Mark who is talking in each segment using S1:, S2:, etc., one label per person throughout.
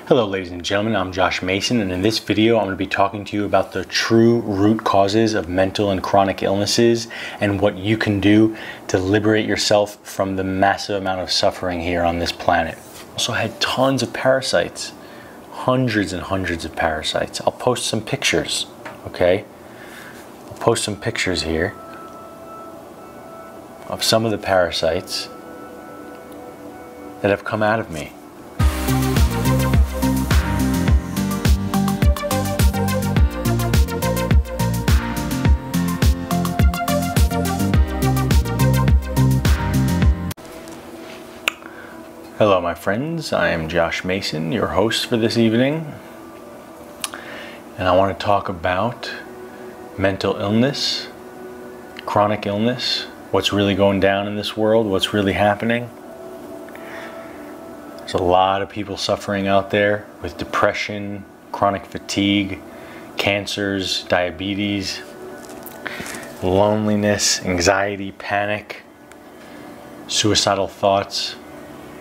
S1: Hello ladies and gentlemen, I'm Josh Mason, and in this video I'm going to be talking to you about the true root causes of mental and chronic illnesses and what you can do to liberate yourself from the massive amount of suffering here on this planet. Also had tons of parasites, hundreds and hundreds of parasites. I'll post some pictures, okay? I'll post some pictures here of some of the parasites that have come out of me. Hello my friends, I am Josh Mason, your host for this evening, and I want to talk about mental illness, chronic illness, what's really going down in this world, what's really happening. There's a lot of people suffering out there with depression, chronic fatigue, cancers, diabetes, loneliness, anxiety, panic, suicidal thoughts.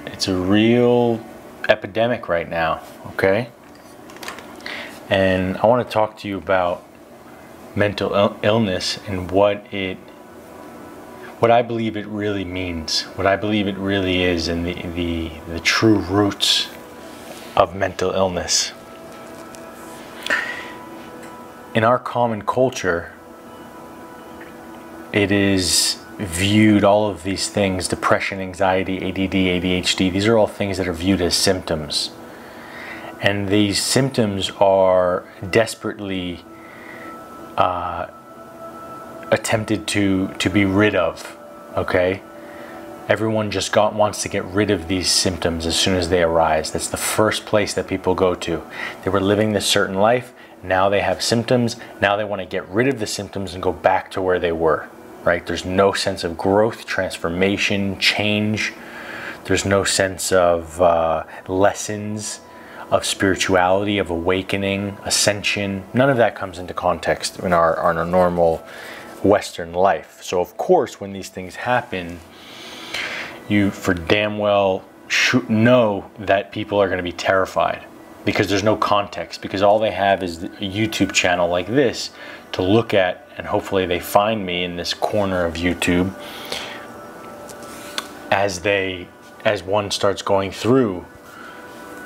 S1: It's a real epidemic right now, okay? And I want to talk to you about mental illness and what I believe it really means, what I believe it really is, and the true roots of mental illness. In our common culture, it is viewed, all of these things, depression, anxiety, ADD, ADHD, these are all things that are viewed as symptoms. And these symptoms are desperately attempted to be rid of, okay? Everyone just wants to get rid of these symptoms as soon as they arise. That's the first place that people go to. They were living this certain life, now they have symptoms, now they want to get rid of the symptoms and go back to where they were. Right? There's no sense of growth, transformation, change. There's no sense of lessons of spirituality, of awakening, ascension. None of that comes into context in our normal Western life. So of course, when these things happen, you for damn well know that people are going to be terrified because there's no context, because all they have is a YouTube channel like this to look at, and hopefully they find me in this corner of YouTube as one starts going through,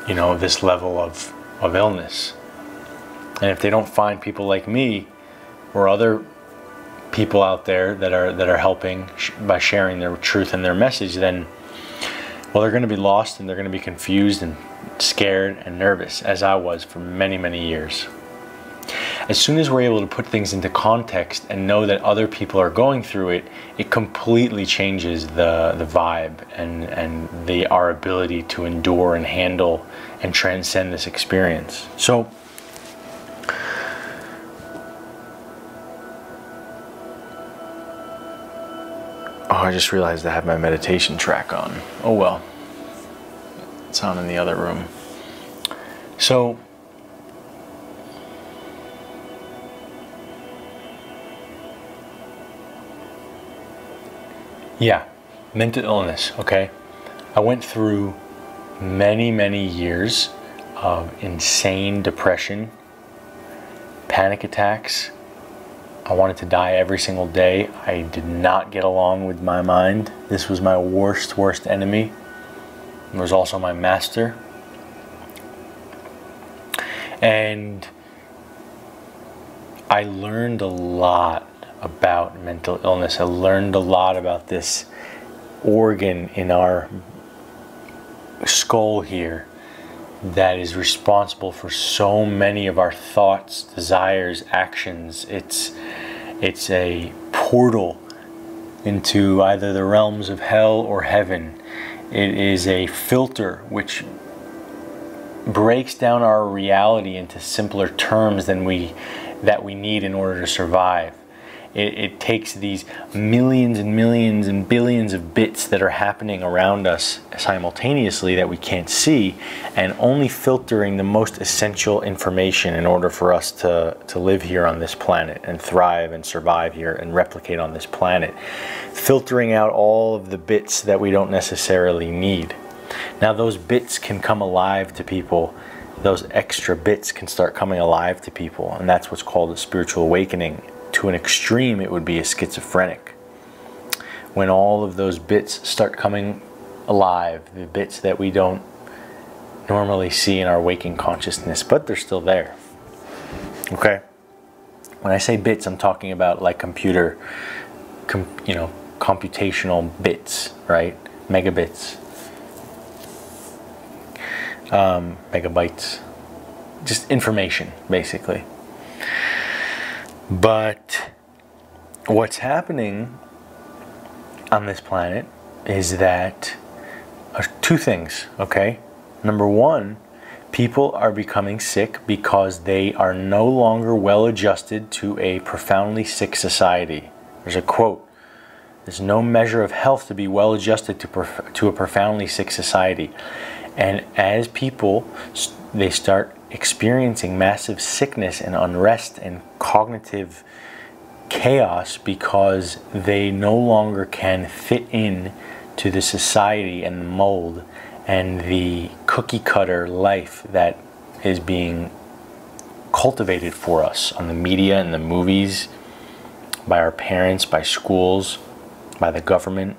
S1: you know, this level of illness. And if they don't find people like me or other people out there that are helping by sharing their truth and their message, then well, they're going to be lost and they're going to be confused and scared and nervous, as I was for many, many years. As soon as we're able to put things into context and know that other people are going through it, it completely changes the vibe and our ability to endure and handle and transcend this experience. So, I just realized I have my meditation track on. Oh well, it's on in the other room. So, yeah, mental illness, okay? I went through many, many years of insane depression, panic attacks. I wanted to die every single day. I did not get along with my mind. This was my worst enemy. It was also my master. And I learned a lot about mental illness. I learned a lot about this organ in our skull here that is responsible for so many of our thoughts, desires, actions. It's a portal into either the realms of hell or heaven. It is a filter which breaks down our reality into simpler terms than that we need in order to survive. It takes these millions and millions and billions of bits that are happening around us simultaneously that we can't see, and only filtering the most essential information in order for us to live here on this planet and thrive and survive here and replicate on this planet. Filtering out all of the bits that we don't necessarily need. Now those bits can come alive to people those extra bits can start coming alive to people, and that's what's called a spiritual awakening. To an extreme, it would be a schizophrenic. When all of those bits start coming alive, the bits that we don't normally see in our waking consciousness, but they're still there. Okay? When I say bits, I'm talking about like computational bits, right? Megabits. Megabytes, just information, basically. But what's happening on this planet is that two things, okay? Number one, people are becoming sick because they are no longer well adjusted to a profoundly sick society. There's a quote: "There's no measure of health to be well adjusted to a profoundly sick society." And as people, they start experiencing massive sickness and unrest and cognitive chaos because they no longer can fit in to the society and the mold and the cookie cutter life that is being cultivated for us on the media and the movies, by our parents, by schools, by the government.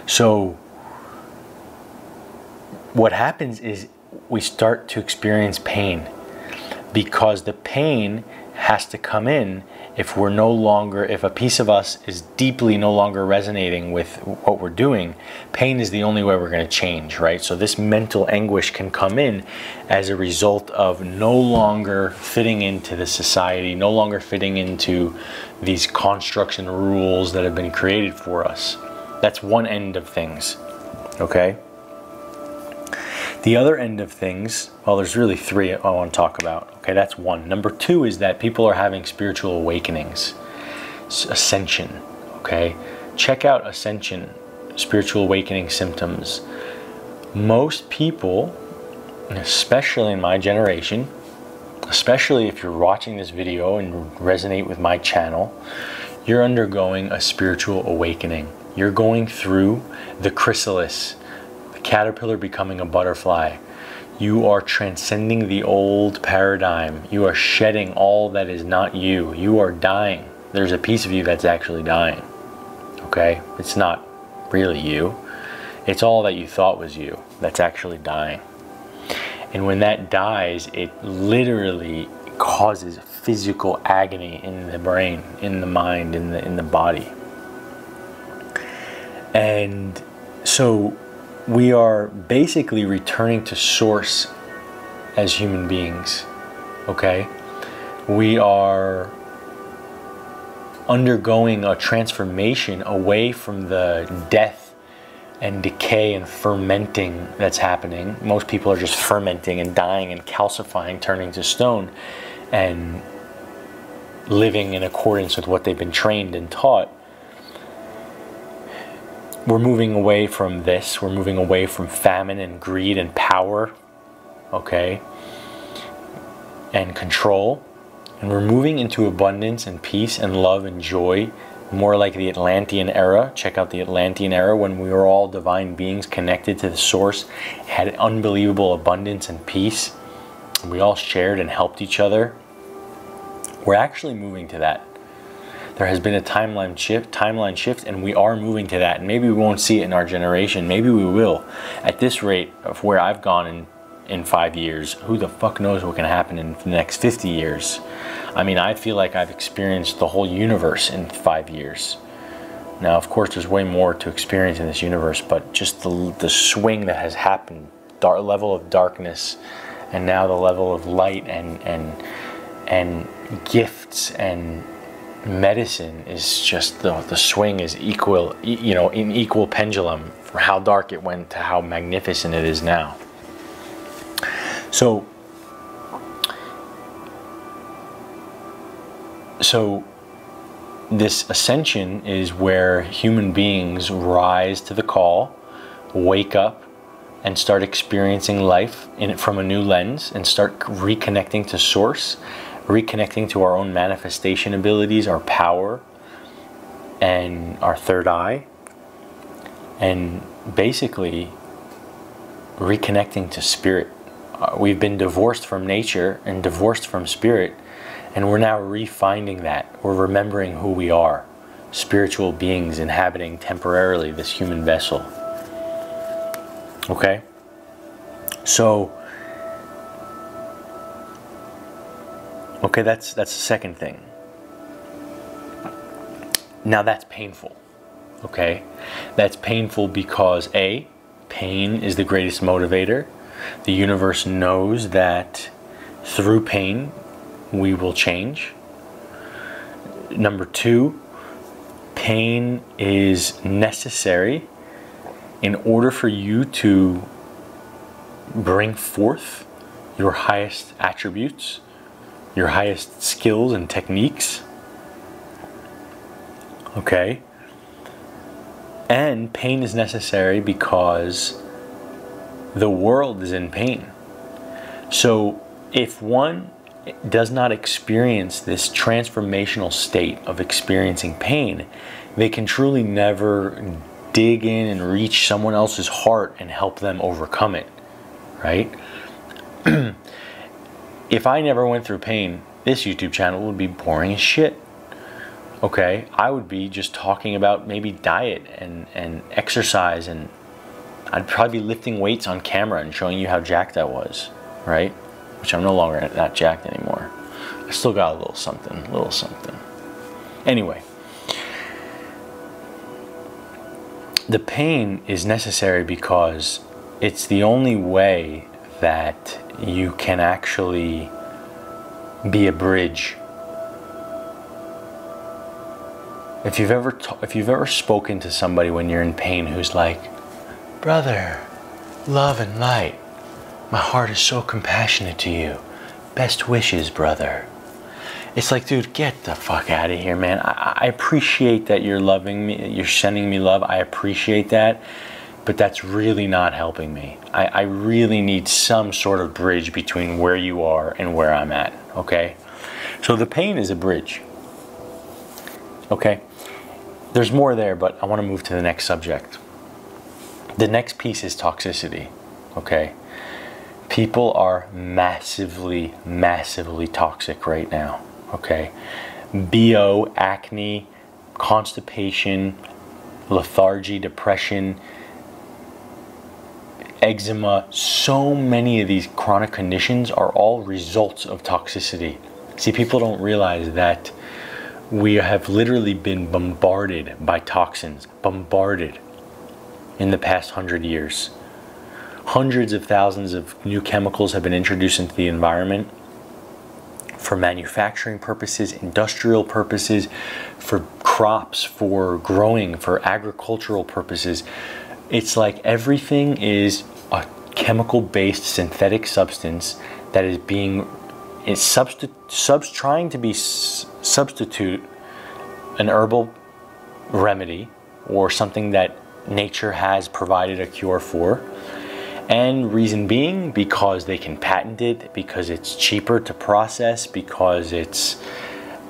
S1: So what happens is we start to experience pain, because the pain has to come in if we're no longer, if a piece of us is deeply no longer resonating with what we're doing. Pain is the only way we're going to change, right? So this mental anguish can come in as a result of no longer fitting into the society, no longer fitting into these constructs and rules that have been created for us. That's one end of things, okay? The other end of things, well, there's really three I want to talk about. Okay, that's one. Number two is that people are having spiritual awakenings, ascension. Okay, check out ascension, spiritual awakening symptoms. Most people, especially in my generation, especially if you're watching this video and resonate with my channel, you're undergoing a spiritual awakening. You're going through the chrysalis, caterpillar becoming a butterfly. You are transcending the old paradigm. You are shedding all that is not you. You are dying. There's a piece of you that's actually dying. Okay? It's not really you. It's all that you thought was you that's actually dying. And when that dies, it literally causes physical agony in the brain, in the mind, in the body. And so we are basically returning to source as human beings, okay? We are undergoing a transformation away from the death and decay and fermenting that's happening. Most people are just fermenting and dying and calcifying, turning to stone, and living in accordance with what they've been trained and taught. We're moving away from this. We're moving away from famine and greed and power, okay, and control. And we're moving into abundance and peace and love and joy, more like the Atlantean era. Check out the Atlantean era, when we were all divine beings connected to the source, had unbelievable abundance and peace. We all shared and helped each other. We're actually moving to that. There has been a timeline shift, and we are moving to that. And maybe we won't see it in our generation. Maybe we will. At this rate of where I've gone in 5 years, who the fuck knows what can happen in the next 50 years? I mean, I feel like I've experienced the whole universe in 5 years. Now, of course, there's way more to experience in this universe, but just the swing that has happened, level of darkness, and now the level of light and gifts and medicine is just the swing is equal, you know, in equal pendulum for how dark it went to how magnificent it is now. So this ascension is where human beings rise to the call, wake up, and start experiencing life from a new lens, and start reconnecting to source, reconnecting to our own manifestation abilities, our power, and our third eye, and basically reconnecting to spirit, We've been divorced from nature and divorced from spirit, and we're now refinding that. We're remembering who we are, spiritual beings inhabiting temporarily this human vessel. Okay? So, okay, that's the second thing. Now that's painful. Okay? That's painful because A, pain is the greatest motivator. The universe knows that through pain we will change. Number two, pain is necessary in order for you to bring forth your highest attributes, your highest skills and techniques. Okay? And pain is necessary because the world is in pain. So if one does not experience this transformational state of experiencing pain, they can truly never dig in and reach someone else's heart and help them overcome it, right? If I never went through pain, this YouTube channel would be boring as shit. Okay, I would be just talking about maybe diet and exercise, and I'd probably be lifting weights on camera and showing you how jacked I was, right? Which I'm no longer that jacked anymore. I still got a little something, Anyway, the pain is necessary because it's the only way that you can actually be a bridge. If you've ever spoken to somebody when you're in pain who's like, brother, love and light, my heart is so compassionate to you. Best wishes, brother. It's like, dude, get the fuck out of here, man. I appreciate that you're loving me, you're sending me love. I appreciate that, but that's really not helping me. I really need some sort of bridge between where you are and where I'm at, okay? So the pain is a bridge, okay? There's more there, but I want to move to the next subject. The next piece is toxicity, okay? People are massively, massively toxic right now, okay? BO, acne, constipation, lethargy, depression, eczema, so many of these chronic conditions are all results of toxicity. See, people don't realize that we have literally been bombarded by toxins, bombarded in the past 100 years. Hundreds of thousands of new chemicals have been introduced into the environment for manufacturing purposes, industrial purposes, for crops, for growing, for agricultural purposes. It's like everything is a chemical-based synthetic substance that is trying to substitute an herbal remedy or something that nature has provided a cure for. And reason being, because they can patent it, because it's cheaper to process, because it's,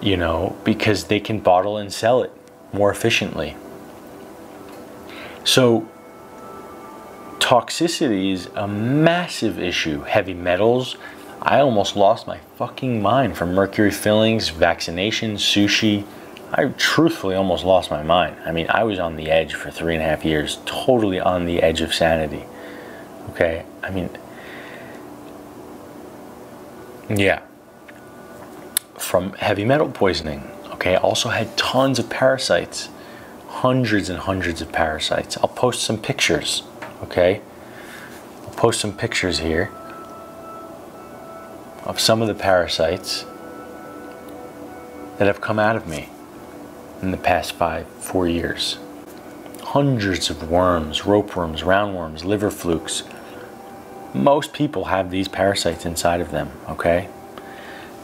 S1: you know, because they can bottle and sell it more efficiently. So toxicity is a massive issue. Heavy metals. I almost lost my fucking mind from mercury fillings, vaccinations, sushi. I truthfully almost lost my mind. I mean, I was on the edge for 3.5 years, totally on the edge of sanity. Okay, I mean, yeah. From heavy metal poisoning. Okay, I also had tons of parasites. Hundreds and hundreds of parasites. I'll post some pictures. Okay, I'll post some pictures here of some of the parasites that have come out of me in the past 4 years. Hundreds of worms, ropeworms, roundworms, liver flukes. Most people have these parasites inside of them, okay?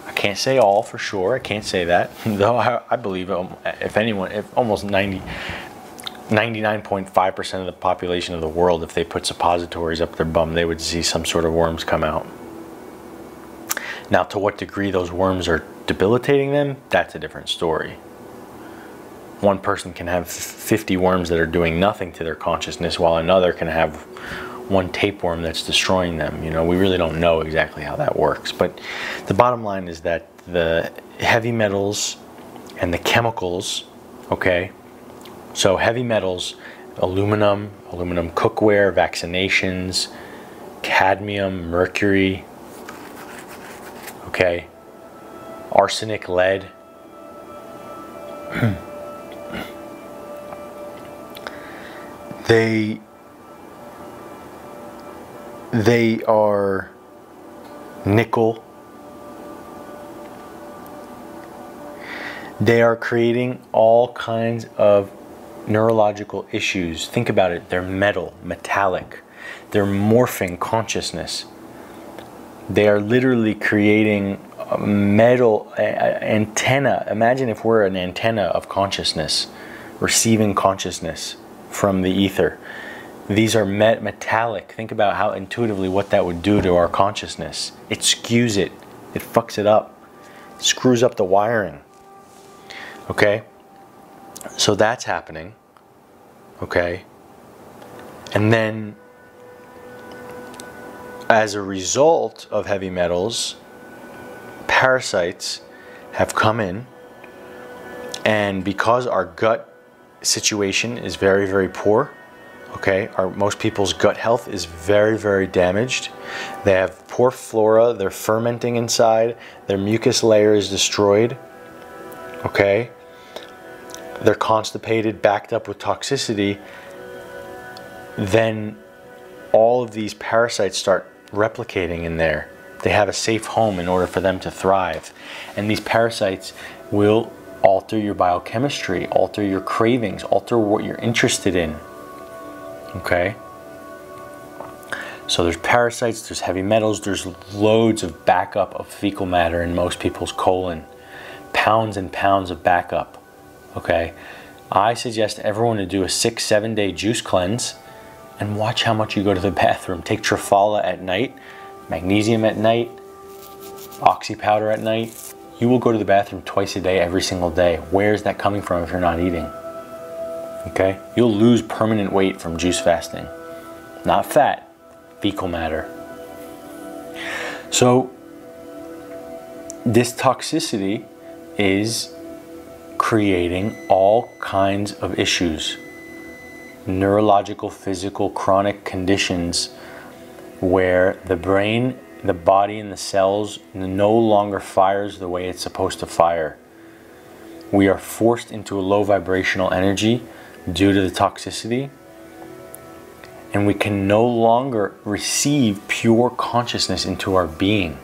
S1: I can't say all for sure, I can't say that, though I believe if almost 99.5% of the population of the world, if they put suppositories up their bum, they would see some sort of worms come out. Now, to what degree those worms are debilitating them, that's a different story. One person can have 50 worms that are doing nothing to their consciousness, while another can have one tapeworm that's destroying them. You know, we really don't know exactly how that works. But the bottom line is that the heavy metals and the chemicals, okay, so heavy metals, aluminum cookware, vaccinations, cadmium, mercury, okay, arsenic, lead, they are nickel. They are creating all kinds of neurological issues. Think about it. They're metallic. They're morphing consciousness. They are literally creating a metal antenna. Imagine if we're an antenna of consciousness, receiving consciousness from the ether. These are metallic. Think about how intuitively what that would do to our consciousness. It skews it. It fucks it up. It screws up the wiring. Okay? So that's happening. Okay? And then, as a result of heavy metals, parasites have come in, and because our gut situation is very, very poor, okay, most people's gut health is very, very damaged. They have poor flora, they're fermenting inside, their mucus layer is destroyed, okay, they're constipated, backed up with toxicity. Then all of these parasites start replicating in there. They have a safe home in order for them to thrive. And these parasites will alter your biochemistry, alter your cravings, alter what you're interested in. Okay? So there's parasites, there's heavy metals, there's loads of backup of fecal matter in most people's colon. Pounds and pounds of backup. Okay? I suggest everyone to do a 6-7 day juice cleanse and watch how much you go to the bathroom. Take Triphala at night, magnesium at night, oxy powder at night. You will go to the bathroom twice a day, every single day. Where's that coming from if you're not eating? Okay? You'll lose permanent weight from juice fasting. Not fat, fecal matter. So, this toxicity is creating all kinds of issues. Neurological, physical, chronic conditions where the brain, the body, and the cells no longer fires the way it's supposed to fire. We are forced into a low vibrational energy due to the toxicity, and we can no longer receive pure consciousness into our being.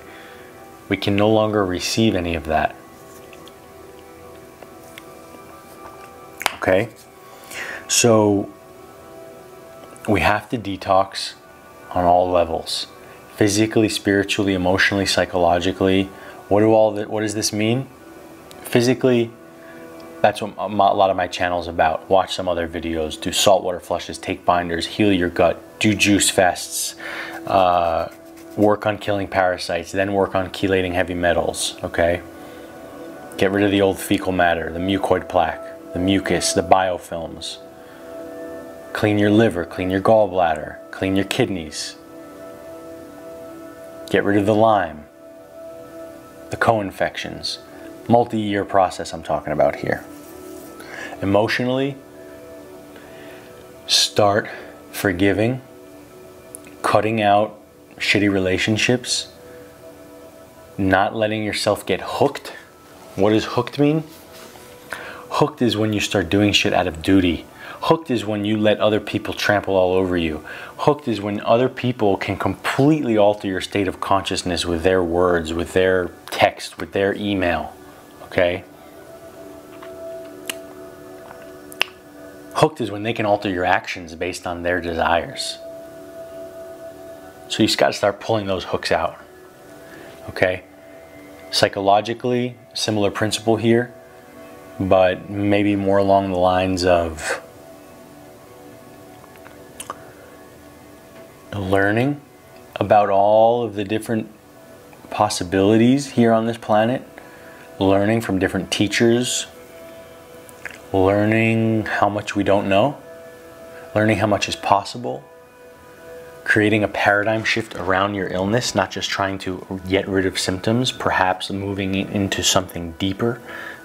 S1: We can no longer receive any of that. Okay? So we have to detox on all levels. Physically, spiritually, emotionally, psychologically. What does this mean? Physically, that's what a lot of my channel is about. Watch some other videos. Do saltwater flushes, take binders, heal your gut, do juice fasts, work on killing parasites, then work on chelating heavy metals, okay? Get rid of the old fecal matter, the mucoid plaque, the mucus, the biofilms. Clean your liver, clean your gallbladder, clean your kidneys. Get rid of the Lyme, the co-infections. Multi-year process I'm talking about here. Emotionally, start forgiving, cutting out shitty relationships, not letting yourself get hooked. What does hooked mean? Hooked is when you start doing shit out of duty. Hooked is when you let other people trample all over you. Hooked is when other people can completely alter your state of consciousness with their words, with their text, with their email. Okay? Hooked is when they can alter your actions based on their desires. So you just got to start pulling those hooks out. Okay? Psychologically, similar principle here, but maybe more along the lines of learning about all of the different possibilities here on this planet, learning from different teachers, learning how much we don't know, learning how much is possible, creating a paradigm shift around your illness, not just trying to get rid of symptoms, perhaps moving into something deeper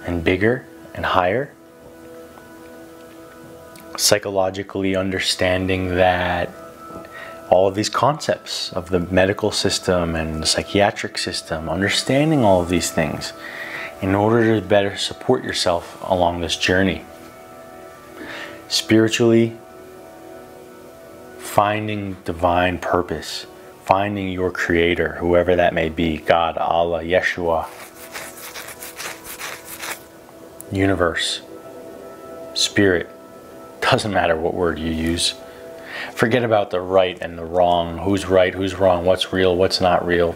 S1: and bigger and higher. Psychologically understanding that all of these concepts of the medical system and the psychiatric system, understanding all of these things in order to better support yourself along this journey. Spiritually, finding divine purpose, finding your creator, whoever that may be, God, Allah, Yeshua, universe, spirit, doesn't matter what word you use. Forget about the right and the wrong, who's right, who's wrong, what's real, what's not real.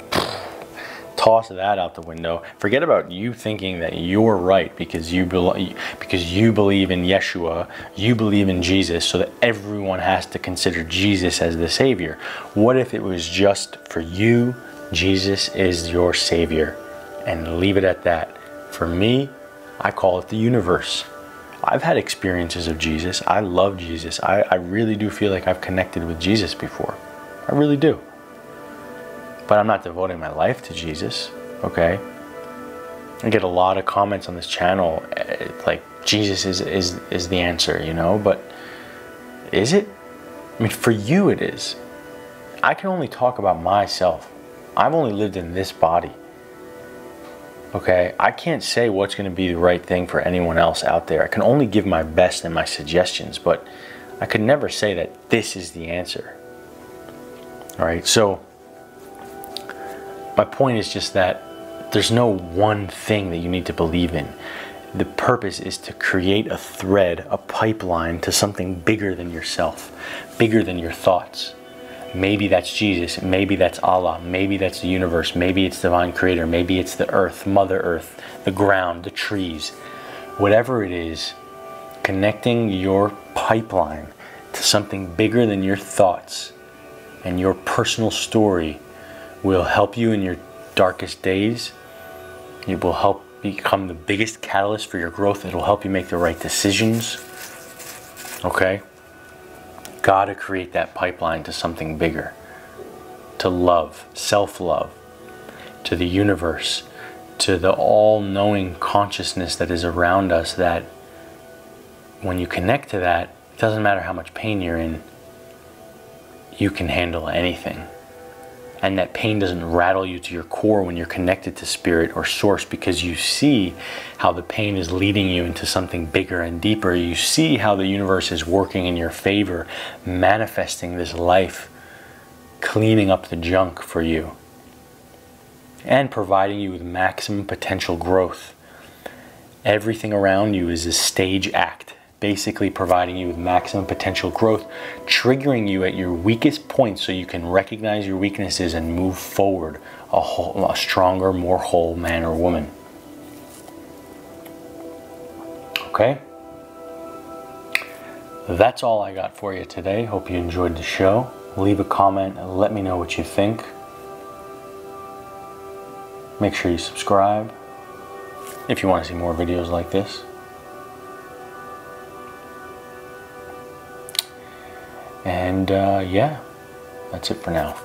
S1: Toss that out the window. Forget about you thinking that you're right because you believe in Yeshua, you believe in Jesus, so that everyone has to consider Jesus as the Savior. What if it was just for you, Jesus is your Savior, and leave it at that? For me, I call it the universe. I've had experiences of Jesus. I love Jesus. I really do feel like I've connected with Jesus before. I really do. But I'm not devoting my life to Jesus, okay? I get a lot of comments on this channel like Jesus is the answer, you know, but is it? I mean, for you it is. I can only talk about myself. I've only lived in this body, okay? I can't say what's going to be the right thing for anyone else out there. I can only give my best and my suggestions, but I could never say that this is the answer, all right? So my point is just that there's no one thing that you need to believe in. The purpose is to create a thread, a pipeline to something bigger than yourself, bigger than your thoughts. Maybe that's Jesus, maybe that's Allah, maybe that's the universe, maybe it's divine creator, maybe it's the earth, Mother Earth, the ground, the trees. Whatever it is, connecting your pipeline to something bigger than your thoughts and your personal story will help you in your darkest days. It will help become the biggest catalyst for your growth. It will help you make the right decisions. Okay? Gotta create that pipeline to something bigger. To love, self-love, to the universe, to the all-knowing consciousness that is around us, that when you connect to that, it doesn't matter how much pain you're in, you can handle anything. And that pain doesn't rattle you to your core when you're connected to spirit or source, because you see how the pain is leading you into something bigger and deeper. You see how the universe is working in your favor, manifesting this life, cleaning up the junk for you, and providing you with maximum potential growth. Everything around you is a stage act, basically providing you with maximum potential growth, triggering you at your weakest point so you can recognize your weaknesses and move forward a stronger, more whole man or woman. Okay? That's all I got for you today. Hope you enjoyed the show. Leave a comment and let me know what you think. Make sure you subscribe if you want to see more videos like this. And yeah, that's it for now.